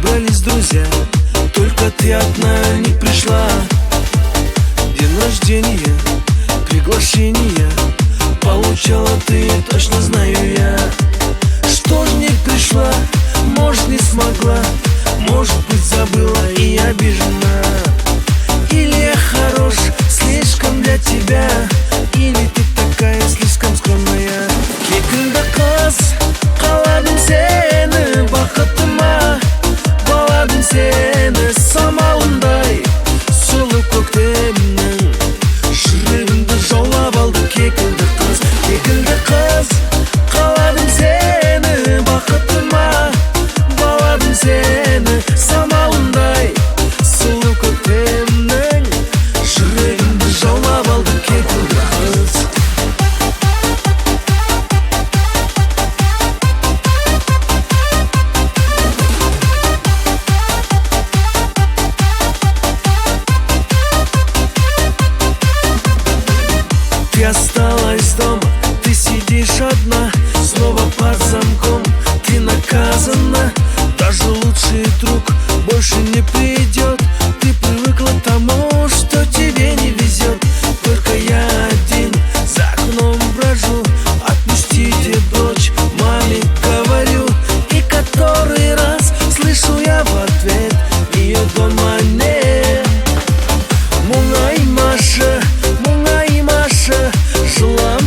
Собрались друзья, только ты одна не пришла. День рождения, приглашение получала ты, точно знаю я. Что ж не пришла, может не смогла, может быть забыла и обижена. Или я хорош слишком для тебя, или ты такая слишком скромная. Кекілді қыз, қаладым сені бақытыма, баладым сені самалындай. Сұлу көктемнің жүрегімді жаулап алды. Кекілді қыз, қаладым сені бақытыма, баладым сені самалындай. Сұлу көктемнің жүрегімді жаулап алды. Кекілді қыз. Ты осталась дома, ты сидишь одна, снова под замком, ты наказана. Даже лучший друг больше не придет. Ты привыкла к тому, что тебе не везет. Только я один за окном брожу. Отпустите дочь, маме говорю. И который раз слышу я в ответ: ее дома нет. Мұңай Маша, жыла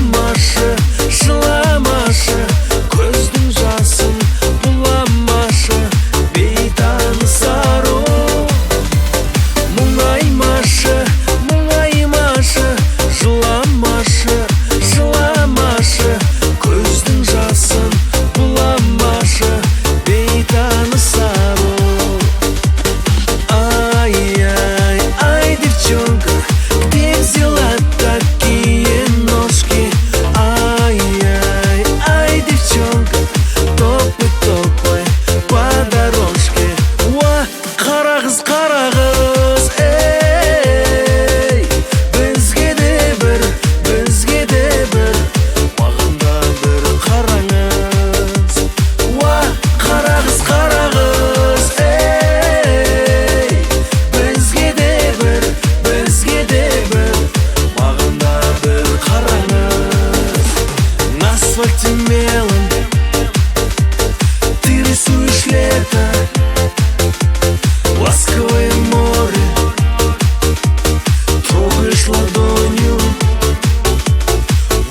Маша, көздің жасын буламашы, бейтаныс ару. Мұңай Маша, жыла Маша, көздің жасын буламашы, бейтаныс ару. Ай, девчонка, где взяла такие ножки? Ай, девчонка, топай по дорожке. Уа, қара қыз, эй, бізге де бір, маған да бір қараңыз. Уа, қара қыз, эй, бізге де бір, маған да бір қараңыз. На асфальте мелом ты рисуешь лето, ласковое море, трогаешь ладонью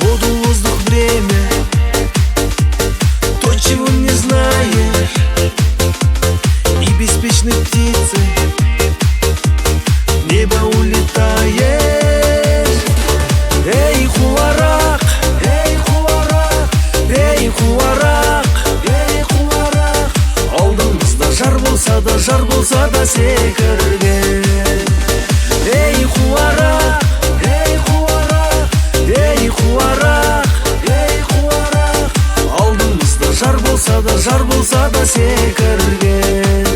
воду, воздух, время, то, чего не знаешь. И беспечной птицей в небо улетаешь. Эй, хуарак, алдымызда жар болса да секірген. Ей, хуарак, алдымызда жар болса да секірген.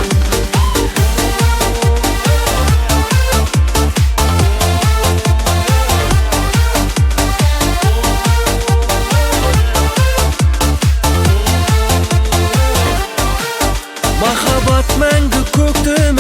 Махаббат мәңгі көктем